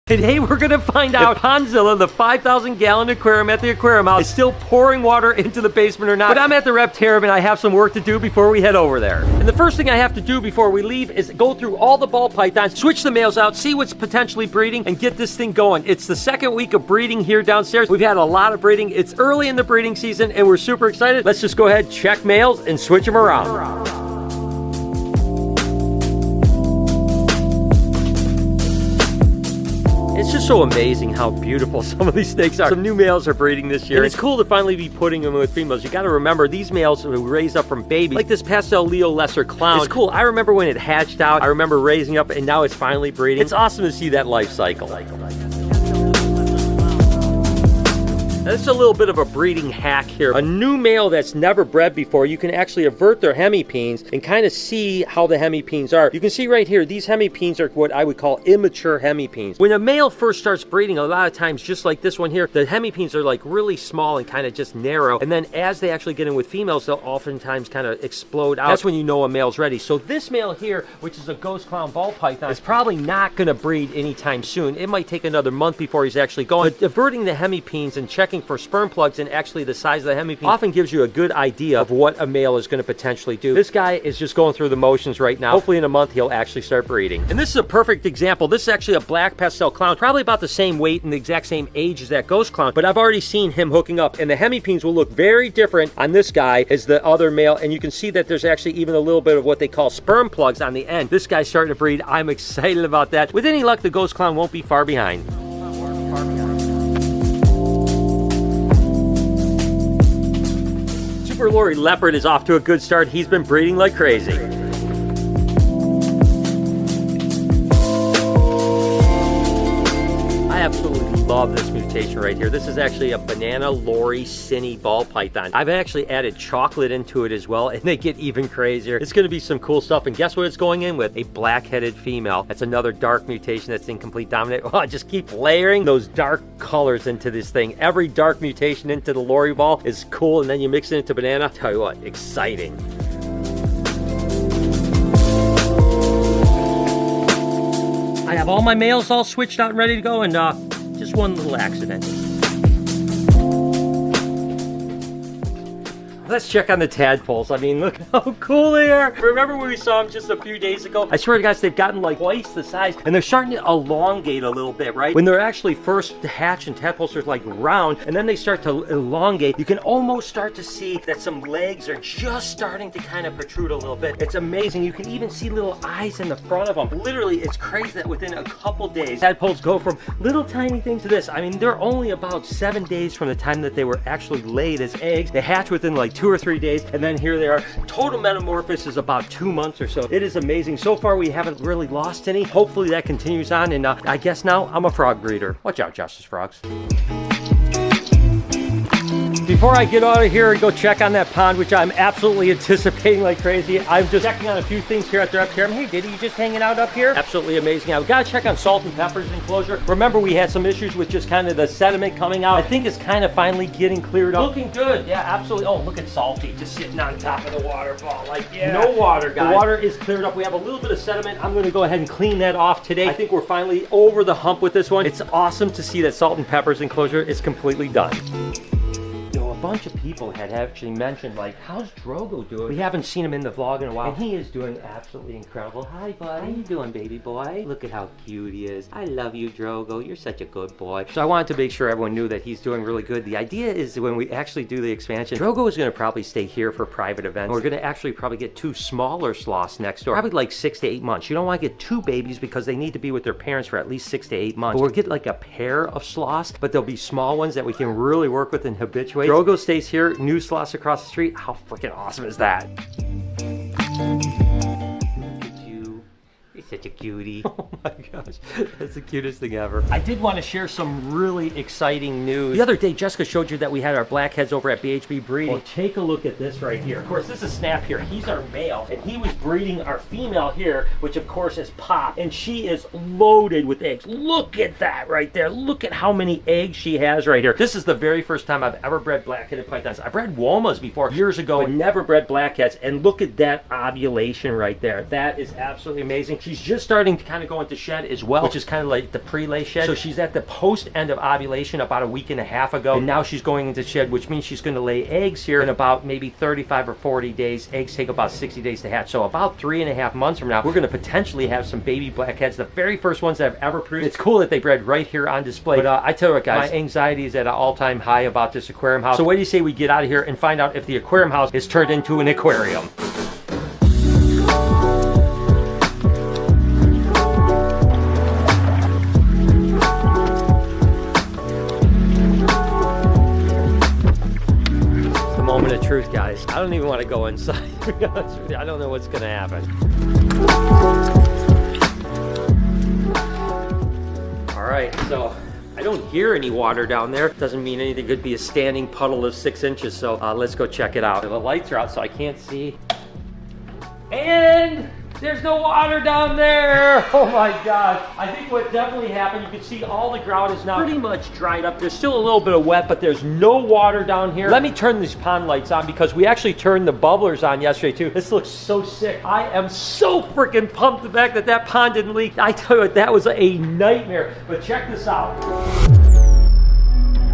Today we're gonna find out if Pondzilla, the 5,000-gallon aquarium at the aquarium house, is still pouring water into the basement or not. But I'm at the Reptarium and I have some work to do before we head over there. And the first thing I have to do before we leave is go through all the ball pythons, switch the males out, see what's potentially breeding, and get this thing going. It's the second week of breeding here downstairs. We've had a lot of breeding. It's early in the breeding season and we're super excited. Let's just go ahead, check males, and switch them around. It's just so amazing how beautiful some of these snakes are. Some new males are breeding this year. And it's cool to finally be putting them with females. You gotta remember, these males were raised up from babies. Like this pastel Leo Lesser clown. It's cool. I remember when it hatched out. I remember raising up and now it's finally breeding. It's awesome to see that life cycle. That's a little bit of a breeding hack here. A new male that's never bred before, you can actually avert their hemipenes and kind of see how the hemipenes are. You can see right here, these hemipenes are what I would call immature hemipenes. When a male first starts breeding, a lot of times, just like this one here, the hemipenes are like really small and kind of just narrow. And then as they actually get in with females, they'll oftentimes kind of explode out. That's when you know a male's ready. So this male here, which is a ghost clown ball python, is probably not gonna breed anytime soon. It might take another month before he's actually going. But averting the hemipenes and checking for sperm plugs and actually the size of the hemipene often gives you a good idea of what a male is going to potentially do. This guy is just going through the motions right now. Hopefully in a month he'll actually start breeding. And this is a perfect example. This is actually a black pastel clown, probably about the same weight and the exact same age as that ghost clown, but I've already seen him hooking up and the hemipenes will look very different on this guy as the other male, and you can see that there's actually even a little bit of what they call sperm plugs on the end. This guy's starting to breed. I'm excited about that. With any luck, the ghost clown won't be far behind. Super Lori Leopard is off to a good start. He's been breeding like crazy. I absolutely love this mutation right here. This is actually a banana Lori Cine ball python. I've actually added chocolate into it as well, and they get even crazier. It's gonna be some cool stuff, and guess what it's going in with? A black-headed female. That's another dark mutation that's incomplete dominant. Oh, I just keep layering those dark colors into this thing. Every dark mutation into the Lori ball is cool, and then you mix it into banana. Tell you what, exciting. I have all my males all switched out and ready to go, and just one little accident. Let's check on the tadpoles. I mean, look how cool they are. Remember when we saw them just a few days ago? I swear to guys, they've gotten like twice the size, and they're starting to elongate a little bit, right? When they're actually first hatched and tadpoles are like round, and then they start to elongate, you can almost start to see that some legs are just starting to kind of protrude a little bit. It's amazing. You can even see little eyes in the front of them. Literally, it's crazy that within a couple days, tadpoles go from little tiny things to this. I mean, they're only about 7 days from the time that they were actually laid as eggs. They hatch within like 2 or 3 days, and then here they are. Total metamorphosis is about 2 months or so. It is amazing. So far, we haven't really lost any. Hopefully that continues on, and I guess now I'm a frog breeder. Watch out, Justice Frogs. Before I get out of here and go check on that pond, which I'm absolutely anticipating like crazy, I'm just checking on a few things here at the Reptarium. Hey, Diddy, you just hanging out up here? Absolutely amazing. I've got to check on salt and peppers enclosure. Remember, we had some issues with just kind of the sediment coming out. I think it's kind of finally getting cleared up. Looking good. Yeah, absolutely. Oh, look at Salty just sitting on top of the waterfall. Like, yeah. No water, guys. The water is cleared up. We have a little bit of sediment. I'm going to go ahead and clean that off today. I think we're finally over the hump with this one. It's awesome to see that salt and peppers enclosure is completely done. A bunch of people had actually mentioned, like, how's Drogo doing? We haven't seen him in the vlog in a while, and he is doing absolutely incredible. Hi, bud. How you doing, baby boy? Look at how cute he is. I love you, Drogo. You're such a good boy. So I wanted to make sure everyone knew that he's doing really good. The idea is when we actually do the expansion, Drogo is going to probably stay here for private events. We're going to actually probably get 2 smaller sloths next door, probably like 6 to 8 months. You don't want to get 2 babies because they need to be with their parents for at least 6 to 8 months. But we'll get like a pair of sloths, but they'll be small ones that we can really work with and habituate. Drogo stays here, new sloths across the street. How freaking awesome is that? Such a cutie. Oh my gosh, that's the cutest thing ever. I did want to share some really exciting news. The other day, Jessica showed you that we had our blackheads over at BHB Breeding. Well, take a look at this right here. Of course, this is Snap here. He's our male, and he was breeding our female here, which of course is Pop, and she is loaded with eggs. Look at that right there. Look at how many eggs she has right here. This is the very first time I've ever bred black-headed pythons. I bred Womas before years ago, but never bred blackheads, and look at that ovulation right there. That is absolutely amazing. She's she's just starting to kind of go into shed as well, which is kind of like the pre-lay shed. So she's at the post end of ovulation about a week and a half ago, and now she's going into shed, which means she's going to lay eggs here in about maybe 35 or 40 days. Eggs take about 60 days to hatch. So about 3.5 months from now, we're going to potentially have some baby blackheads, the very first ones that I've ever produced. It's cool that they bred right here on display. But I tell you what, guys, my anxiety is at an all-time high about this aquarium house. So what do you say we get out of here and find out if the aquarium house is turned into an aquarium? Moment of truth, guys. I don't even want to go inside. To be honest with you, I don't know what's going to happen. All right, so I don't hear any water down there. Doesn't mean anything. Could be a standing puddle of 6 inches. So let's go check it out. The lights are out, so I can't see. And there's no water down there. Oh my God. I think what definitely happened, you can see all the ground is now pretty much dried up. There's still a little bit of wet, but there's no water down here. Let me turn these pond lights on because we actually turned the bubblers on yesterday too. This looks so sick. I am so freaking pumped the fact that that pond didn't leak. I tell you what, that was a nightmare. But check this out.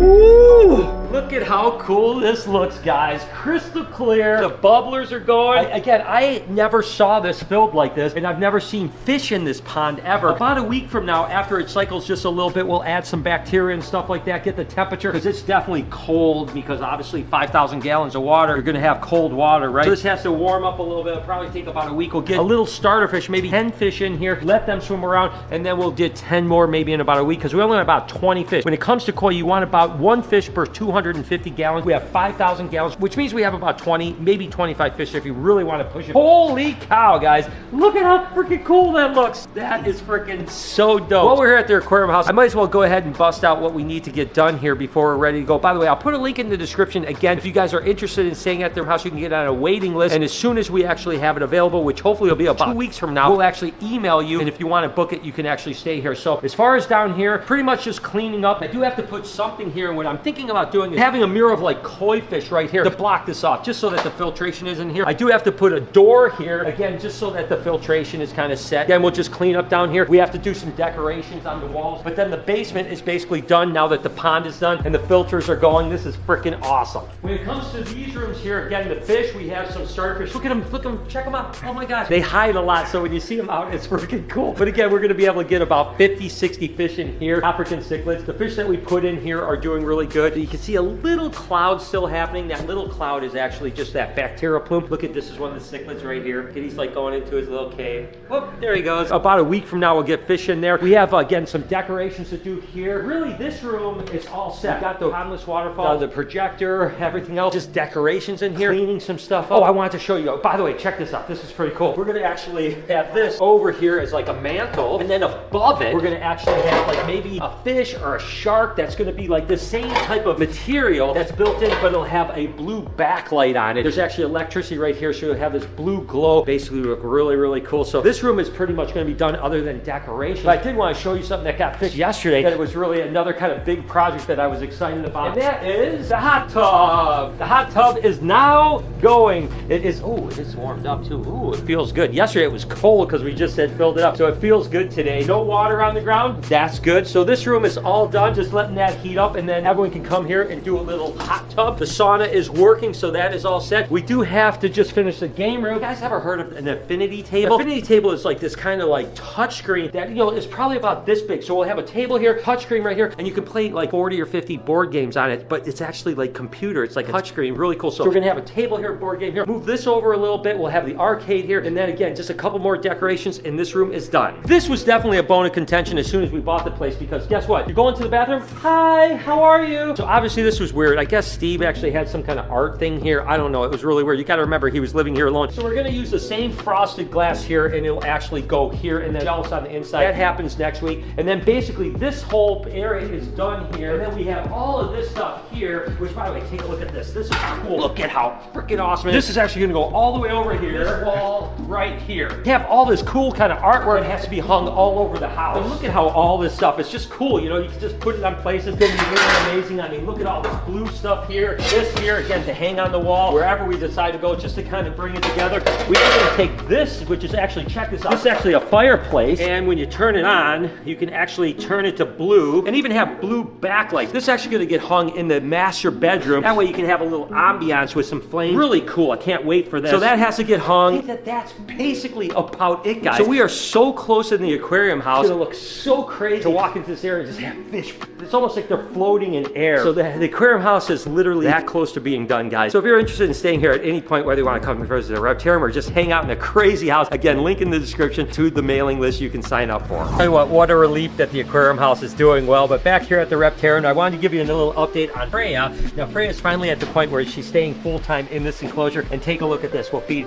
Ooh, look at how cool this looks, guys. Crystal clear. The bubblers are going. Again, I never saw this filled like this, and I've never seen fish in this pond ever. About a week from now, after it cycles just a little bit, we'll add some bacteria and stuff like that, get the temperature, because it's definitely cold, because obviously 5,000 gallons of water, you're gonna have cold water, right? So this has to warm up a little bit. It'll probably take about a week. We'll get a little starter fish, maybe 10 fish in here, let them swim around, and then we'll get 10 more maybe in about a week, because we only have about 20 fish. When it comes to koi, you want about 1 fish per 250 gallons. We have 5,000 gallons, which means we have about 20, maybe 25 fish if you really want to push it. Holy cow, guys. Look at how freaking cool that looks. That is freaking so dope. While we're here at the aquarium house, I might as well go ahead and bust out what we need to get done here before we're ready to go. By the way, I'll put a link in the description. Again, if you guys are interested in staying at their house, you can get on a waiting list. And as soon as we actually have it available, which hopefully will be about 2 weeks from now, we'll actually email you. And if you want to book it, you can actually stay here. So as far as down here, pretty much just cleaning up. I do have to put something here. And what I'm thinking about doing is having a mirror of like koi fish right here to block this off, just so that the filtration is in here. I do have to put a door here, again, just so that the filtration is kind of set. Again, we'll just clean up down here. We have to do some decorations on the walls, but then the basement is basically done now that the pond is done and the filters are going. This is freaking awesome. When it comes to these rooms here, again, the fish, we have some starterfish. Look at them, look at them, check them out. Oh my gosh. They hide a lot, so when you see them out, it's freaking cool. But again, we're gonna be able to get about 50, 60 fish in here, African cichlids. The fish that we put in here are doing really good. You can see a little cloud still happening. That little cloud is actually just that bacteria plume. Look at this, is one of the cichlids right here. He's like going into his little cave. Oh, there he goes. About a week from now, we'll get fish in there. We have, again, some decorations to do here. Really, this room is all set. We've got the pondless waterfall, the projector, everything else. Just decorations in here. Cleaning some stuff up. Oh, I wanted to show you. By the way, check this out. This is pretty cool. We're going to actually have this over here as like a mantle. And then above it, we're going to actually have like maybe a fish or a shark that's going to be like the same type of material that's built in, but it'll have a blue backlight on it. There's actually electricity right here, so you'll have this blue glow. Basically look really, really cool. So this room is pretty much going to be done other than decoration. But I did want to show you something that got fixed yesterday, that it was really another kind of big project that I was excited about. And that is the hot tub. The hot tub is now going. It is, oh, it is warmed up too. Ooh, it feels good. Yesterday it was cold because we just had filled it up. So it feels good today. No water on the ground. That's good. So this room is all done. Just letting that heat up, and then everyone can come here and do a little hot tub. The sauna is working, so that is all set. We do have to just finish the game room. You guys ever heard of an affinity table? An affinity table is like this kind of like touch screen that, you know, is probably about this big. So we'll have a table here, touch screen right here, and you can play like 40 or 50 board games on it, but it's actually like computer. It's like a touch screen, really cool. So we're gonna have a table here, board game here. Move this over a little bit. We'll have the arcade here, and then again, just a couple more decorations, and this room is done. This was definitely a bone of contention as soon as we bought the place, because guess what? You're going to the bathroom. Hi, how are you? So obviously this was weird. I guess Steve actually had some kind of art thing here. I don't know. It was really weird. You got to remember, he was living here alone. So we're going to use the same frosted glass here, and it'll actually go here, and then jealous on the inside. That happens next week. And then basically this whole area is done here. And then we have all of this stuff here, which, by the way, take a look at this. This is cool. Look at how freaking awesome it is. This is actually going to go all the way over here. This wall right here. We have all this cool kind of artwork. It has to be hung all over the house. And look at how all this stuff, it's just cool. You know, you can just put it on places. It's going to be really amazing. I mean, look at all this blue stuff here. This here, again, to hang on the wall, wherever we decide to go, just to kind of bring it together. We're gonna take this, which is actually, check this out. This is actually a fireplace, and when you turn it on, you can actually turn it to blue, and even have blue backlights. This is actually gonna get hung in the master bedroom. That way you can have a little ambiance with some flames. Really cool, I can't wait for this. So that has to get hung. I think that's basically about it, guys. So we are so close in the aquarium house. It's gonna look so crazy to walk into this area and just have fish. It's almost like they're floating in air. So the aquarium house is literally that close to being done, guys. So if you're interested in staying here at any point, whether you want to come to the Reptarium or just hang out in a crazy house, again, link in the description to the mailing list you can sign up for. Tell you what a relief that the aquarium house is doing well. But back here at the Reptarium, I wanted to give you a little update on Freya. Now Freya's finally at the point where she's staying full-time in this enclosure, and take a look at this. We'll feed.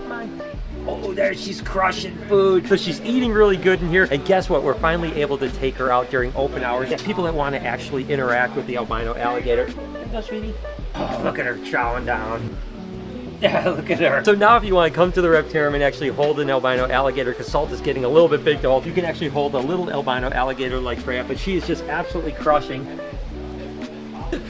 Oh, there she's crushing food. So she's eating really good in here. And guess what? We're finally able to take her out during open hours. People that want to actually interact with the albino alligator. There you go, sweetie. Oh, look at her chowing down. Yeah, look at her. So now if you want to come to the Reptarium and actually hold an albino alligator, because Salt is getting a little bit big to hold, you can actually hold a little albino alligator like Freya, but she is just absolutely crushing.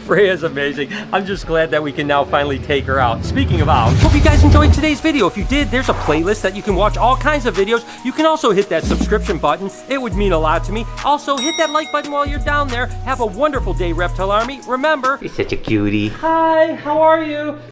Freya is amazing. I'm just glad that we can now finally take her out. Speaking of owls, hope you guys enjoyed today's video. If you did, there's a playlist that you can watch all kinds of videos. You can also hit that subscription button. It would mean a lot to me. Also, hit that like button while you're down there. Have a wonderful day, Reptile Army. Remember, you're such a cutie. Hi, how are you?